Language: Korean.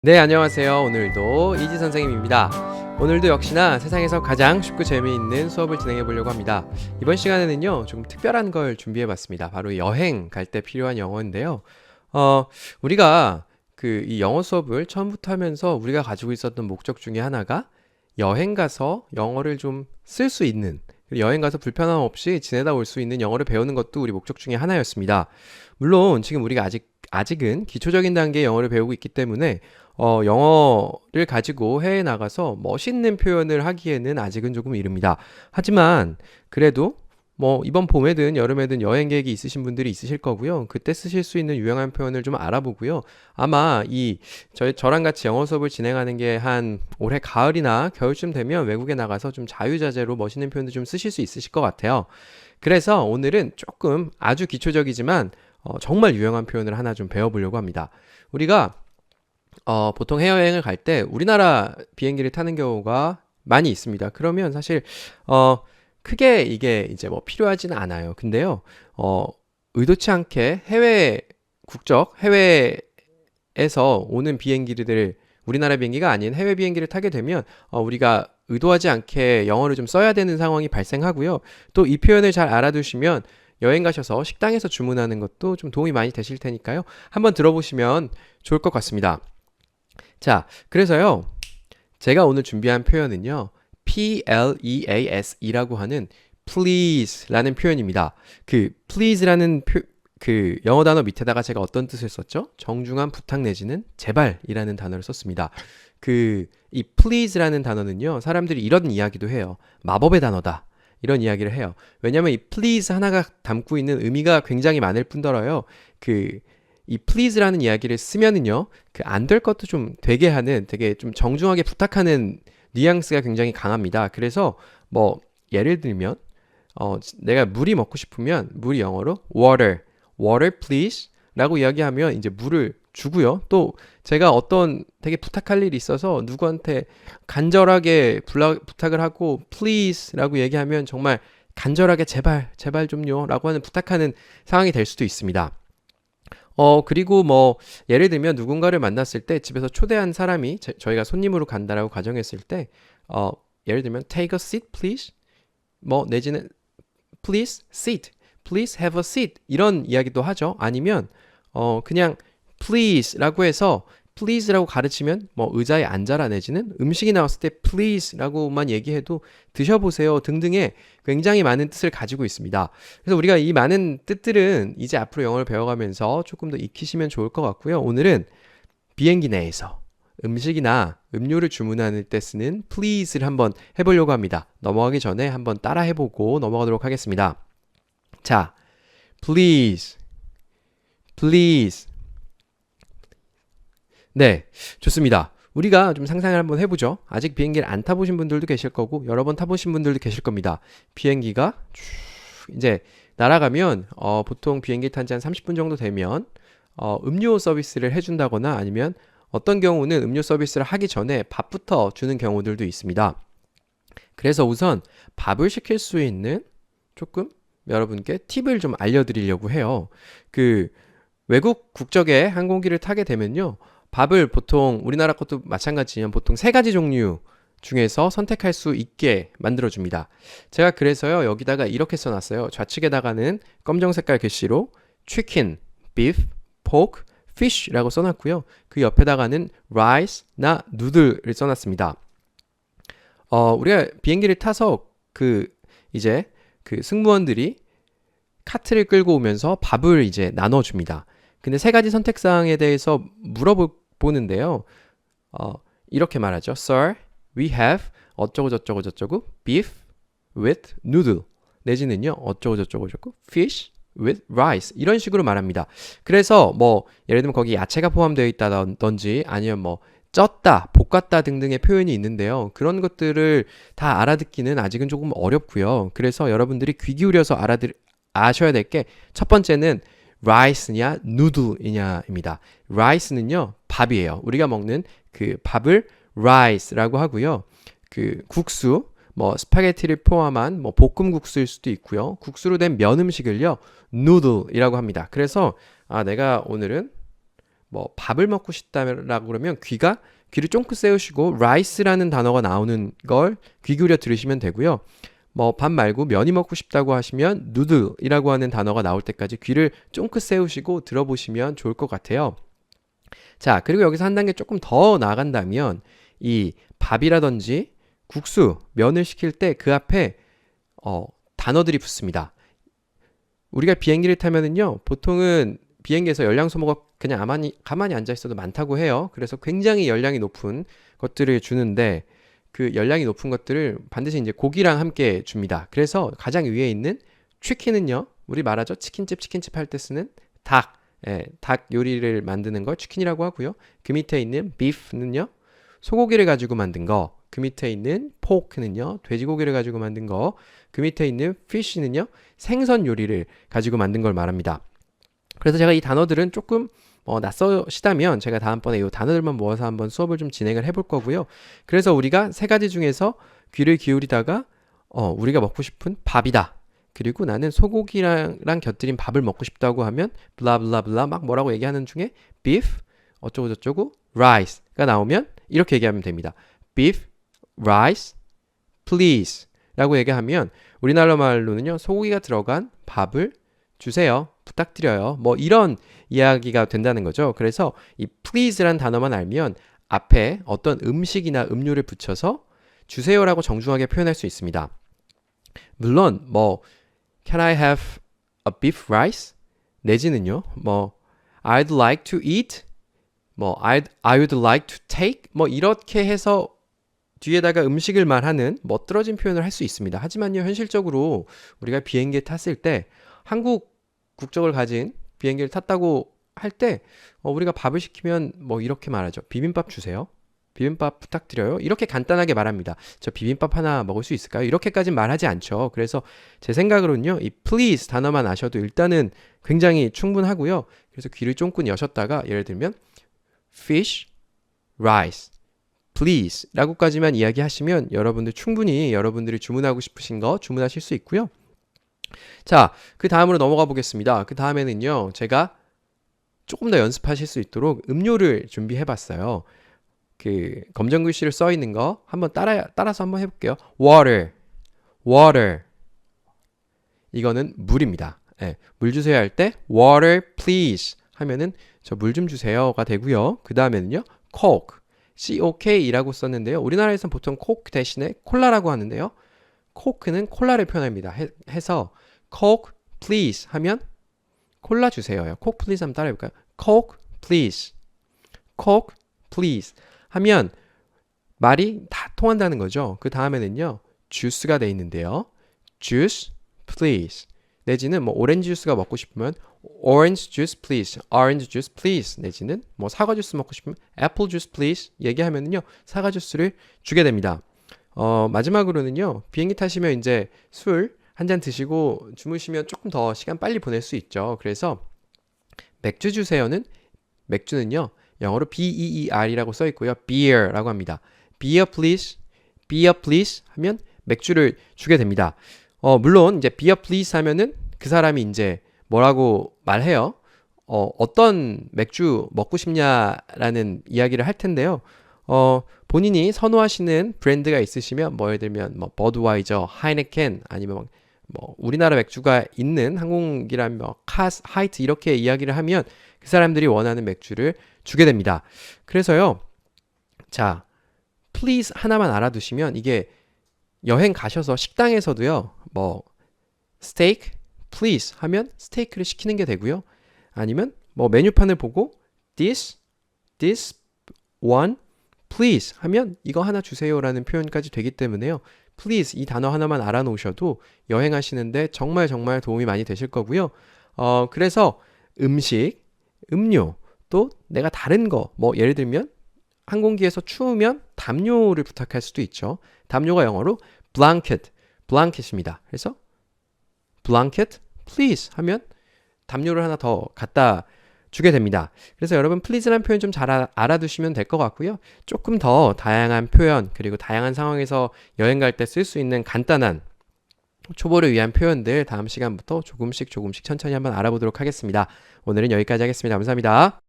네, 안녕하세요. 오늘도 이지 선생님입니다. 오늘도 역시나 세상에서 가장 쉽고 재미있는 수업을 진행해 보려고 합니다. 이번 시간에는요, 좀 특별한 걸 준비해 봤습니다. 바로 여행 갈 때 필요한 영어인데요. 어, 우리가 이 영어 수업을 처음부터 하면서 우리가 가지고 있었던 목적 중에 하나가 여행 가서 영어를 좀 쓸 수 있는, 그리고 여행 가서 불편함 없이 지내다 올 수 있는 영어를 배우는 것도 우리 목적 중에 하나였습니다. 물론 지금 우리가 아직은 기초적인 단계의 영어를 배우고 있기 때문에 영어를 가지고 해외에 나가서 멋있는 표현을 하기에는 아직은 조금 이릅니다. 하지만 그래도 뭐 이번 봄에든 여름에든 여행 계획이 있으신 분들이 있으실 거고요. 그때 쓰실 수 있는 유용한 표현을 좀 알아보고요. 아마 저랑 같이 영어 수업을 진행하는 게 한 올해 가을이나 겨울쯤 되면 외국에 나가서 좀 자유자재로 멋있는 표현도 좀 쓰실 수 있으실 것 같아요. 그래서 오늘은 조금 아주 기초적이지만 정말 유용한 표현을 하나 좀 배워보려고 합니다. 우리가 보통 해외여행을 갈 때 우리나라 비행기를 타는 경우가 많이 있습니다. 그러면 사실 크게 이게 이제 뭐 필요하지는 않아요. 근데요, 의도치 않게 해외에서 오는 비행기들을 우리나라 비행기가 아닌 해외 비행기를 타게 되면 우리가 의도하지 않게 영어를 좀 써야 되는 상황이 발생하고요. 또 이 표현을 잘 알아두시면 여행 가셔서 식당에서 주문하는 것도 좀 도움이 많이 되실 테니까요. 한번 들어보시면 좋을 것 같습니다. 자, 그래서요, 제가 오늘 준비한 표현은요, pleas이라고 하는 please라는 표현입니다. please라는 그 영어 단어 밑에다가 제가 어떤 뜻을 썼죠? 정중한 부탁 내지는 제발이라는 단어를 썼습니다. 이 please라는 단어는요, 사람들이 이런 이야기도 해요. 마법의 단어다. 이런 이야기를 해요. 왜냐면 이 please 하나가 담고 있는 의미가 굉장히 많을 뿐더러요. 이 please라는 이야기를 쓰면은요, 안 될 것도 좀 되게 하는, 되게 좀 정중하게 부탁하는 뉘앙스가 굉장히 강합니다. 그래서 뭐 예를 들면 내가 물이 먹고 싶으면 물이 영어로 water please 라고 이야기하면 이제 물을 주고요. 또 제가 어떤 되게 부탁할 일이 있어서 누구한테 간절하게 부탁을 하고 please 라고 얘기하면 정말 간절하게 제발 좀요 라고 하는 부탁하는 상황이 될 수도 있습니다. 그리고 뭐, 예를 들면 누군가를 만났을 때 집에서 초대한 사람이 저희가 손님으로 간다라고 가정했을 때, 예를 들면 take a seat please, 뭐, 내지는 please sit, please have a seat, 이런 이야기도 하죠. 아니면, 그냥 please라고 해서 please라고 가르치면 뭐 의자에 앉아라 내지는 음식이 나왔을 때 please라고만 얘기해도 드셔보세요 등등의 굉장히 많은 뜻을 가지고 있습니다. 그래서 우리가 이 많은 뜻들은 이제 앞으로 영어를 배워가면서 조금 더 익히시면 좋을 것 같고요. 오늘은 비행기 내에서 음식이나 음료를 주문할 때 쓰는 please를 한번 해보려고 합니다. 넘어가기 전에 한번 따라 해보고 넘어가도록 하겠습니다. 자, please. 네, 좋습니다. 우리가 좀 상상을 한번 해보죠. 아직 비행기를 안 타보신 분들도 계실 거고 여러 번 타보신 분들도 계실 겁니다. 비행기가 쭉 이제 날아가면 보통 비행기 탄 지 한 30분 정도 되면 음료 서비스를 해준다거나 아니면 어떤 경우는 음료 서비스를 하기 전에 밥부터 주는 경우들도 있습니다. 그래서 우선 밥을 시킬 수 있는 조금 여러분께 팁을 좀 알려드리려고 해요. 외국 국적의 항공기를 타게 되면요. 밥을 보통 우리나라 것도 마찬가지지만 보통 세 가지 종류 중에서 선택할 수 있게 만들어줍니다. 제가 그래서요 여기다가 이렇게 써놨어요. 좌측에다가는 검정 색깔 글씨로 chicken, beef, pork, fish라고 써놨고요. 그 옆에다가는 rice나 noodle을 써놨습니다. 우리가 비행기를 타서 이제 승무원들이 카트를 끌고 오면서 밥을 이제 나눠줍니다. 근데 세 가지 선택사항에 대해서 물어보는데요. 이렇게 말하죠. Sir, we have 어쩌고 저쩌고 저쩌고 beef with noodle 내지는요. 어쩌고 저쩌고 저쩌고 fish with rice 이런 식으로 말합니다. 그래서 뭐 예를 들면 거기 야채가 포함되어 있다든지 아니면 뭐 쪘다, 볶았다 등등의 표현이 있는데요. 그런 것들을 다 알아듣기는 아직은 조금 어렵고요. 그래서 여러분들이 귀 기울여서 아셔야 될 게 첫 번째는 rice냐 noodle이냐입니다. rice는요 밥이에요. 우리가 먹는 밥을 rice라고 하고요. 국수 뭐 스파게티를 포함한 뭐 볶음 국수일 수도 있고요. 국수로 된 면 음식을요 noodle이라고 합니다. 그래서 내가 오늘은 뭐 밥을 먹고 싶다라고 그러면 귀를 쫑긋 세우시고 rice라는 단어가 나오는 걸 귀 기울여 들으시면 되고요. 뭐 밥 말고 면이 먹고 싶다고 하시면 noodle이라고 하는 단어가 나올 때까지 귀를 쫑긋 세우시고 들어보시면 좋을 것 같아요. 자, 그리고 여기서 한 단계 조금 더 나아간다면 이 밥이라든지 국수, 면을 시킬 때 그 앞에 단어들이 붙습니다. 우리가 비행기를 타면은요, 보통은 비행기에서 열량 소모가 그냥 가만히 앉아 있어도 많다고 해요. 그래서 굉장히 열량이 높은 것들을 주는데 그 열량이 높은 것들을 반드시 이제 고기랑 함께 줍니다. 그래서 가장 위에 있는 치킨은요, 우리 말하죠. 치킨집 할 때 쓰는 닭, 닭 요리를 만드는 걸 치킨이라고 하고요. 그 밑에 있는 beef는요, 소고기를 가지고 만든 거. 그 밑에 있는 포크는요, 돼지고기를 가지고 만든 거. 그 밑에 있는 fish는요, 생선 요리를 가지고 만든 걸 말합니다. 그래서 제가 이 단어들은 조금 낯서시다면 제가 다음번에 이 단어들만 모아서 한번 수업을 좀 진행을 해볼 거고요. 그래서 우리가 세 가지 중에서 귀를 기울이다가 우리가 먹고 싶은 밥이다. 그리고 나는 소고기랑 곁들인 밥을 먹고 싶다고 하면 블라블라블라 막 뭐라고 얘기하는 중에 beef 어쩌고 저쩌고 rice가 나오면 이렇게 얘기하면 됩니다. beef, rice, please 라고 얘기하면 우리나라 말로는요, 소고기가 들어간 밥을 주세요. 부탁드려요. 뭐 이런 이야기가 된다는 거죠. 그래서 이 please란 단어만 알면 앞에 어떤 음식이나 음료를 붙여서 주세요라고 정중하게 표현할 수 있습니다. 물론 뭐 Can I have a beef rice? 내지는요. 뭐 I'd like to eat. 뭐 I would like to take. 뭐 이렇게 해서 뒤에다가 음식을 말하는 멋들어진 표현을 할 수 있습니다. 하지만요, 현실적으로 우리가 비행기에 탔을 때 한국 국적을 가진 비행기를 탔다고 할 때 우리가 밥을 시키면 뭐 이렇게 말하죠. 비빔밥 주세요. 비빔밥 부탁드려요. 이렇게 간단하게 말합니다. 저 비빔밥 하나 먹을 수 있을까요? 이렇게까지 말하지 않죠. 그래서 제 생각으로는요, 이 please 단어만 아셔도 일단은 굉장히 충분하고요. 그래서 귀를 쫑긋 여셨다가 예를 들면 fish, rice, please 라고까지만 이야기하시면 여러분들 충분히 여러분들이 주문하고 싶으신 거 주문하실 수 있고요. 자, 그 다음으로 넘어가 보겠습니다. 그 다음에는요, 제가 조금 더 연습하실 수 있도록 음료를 준비해 봤어요. 그 검정 글씨를 써 있는 거 한번 따라서 한번 해볼게요. water, water. 이거는 물입니다. 물 주세요 할 때 water please 하면은 저 물 좀 주세요가 되고요. 그 다음에는요, coke, COK이라고 썼는데요. 우리나라에서는 보통 coke 대신에 콜라라고 하는데요. coke는 콜라를 표현합니다. 해서 coke please 하면 콜라 주세요요. coke please 한번 따라해볼까요? coke please, coke please 하면 말이 다 통한다는 거죠. 그 다음에는요, 주스가 돼 있는데요. juice please 내지는 뭐 오렌지 주스가 먹고 싶으면 orange juice please, orange juice please 내지는 뭐 사과 주스 먹고 싶으면 apple juice please 얘기하면은요, 사과 주스를 주게 됩니다. 마지막으로는요, 비행기 타시면 이제 술 한 잔 드시고 주무시면 조금 더 시간 빨리 보낼 수 있죠. 그래서 맥주 주세요는 맥주는요, 영어로 beer이라고 써 있고요. beer라고 합니다. beer please, beer please 하면 맥주를 주게 됩니다. 물론 이제 beer please 하면은 그 사람이 이제 뭐라고 말해요. 어떤 맥주 먹고 싶냐라는 이야기를 할 텐데요. 본인이 선호하시는 브랜드가 있으시면 뭐 예를 들면 뭐 버드와이저, 하이네켄 아니면 뭐 우리나라 맥주가 있는 항공기라면 뭐 하이트 이렇게 이야기를 하면 그 사람들이 원하는 맥주를 주게 됩니다. 그래서요, 자, please 하나만 알아두시면 이게 여행 가셔서 식당에서도요, 뭐 steak please 하면 스테이크를 시키는 게 되고요. 아니면 뭐 메뉴판을 보고 this one please 하면 이거 하나 주세요라는 표현까지 되기 때문에요. please 이 단어 하나만 알아놓으셔도 여행하시는데 정말 도움이 많이 되실 거고요. 그래서 음식, 음료, 또 내가 다른 거, 뭐 예를 들면 항공기에서 추우면 담요를 부탁할 수도 있죠. 담요가 영어로 blanket입니다. 그래서 blanket please 하면 담요를 하나 더 갖다 주게 됩니다. 그래서 여러분 please라는 표현 좀 잘 알아두시면 될 것 같고요. 조금 더 다양한 표현 그리고 다양한 상황에서 여행 갈 때 쓸 수 있는 간단한 초보를 위한 표현들 다음 시간부터 조금씩 천천히 한번 알아보도록 하겠습니다. 오늘은 여기까지 하겠습니다. 감사합니다.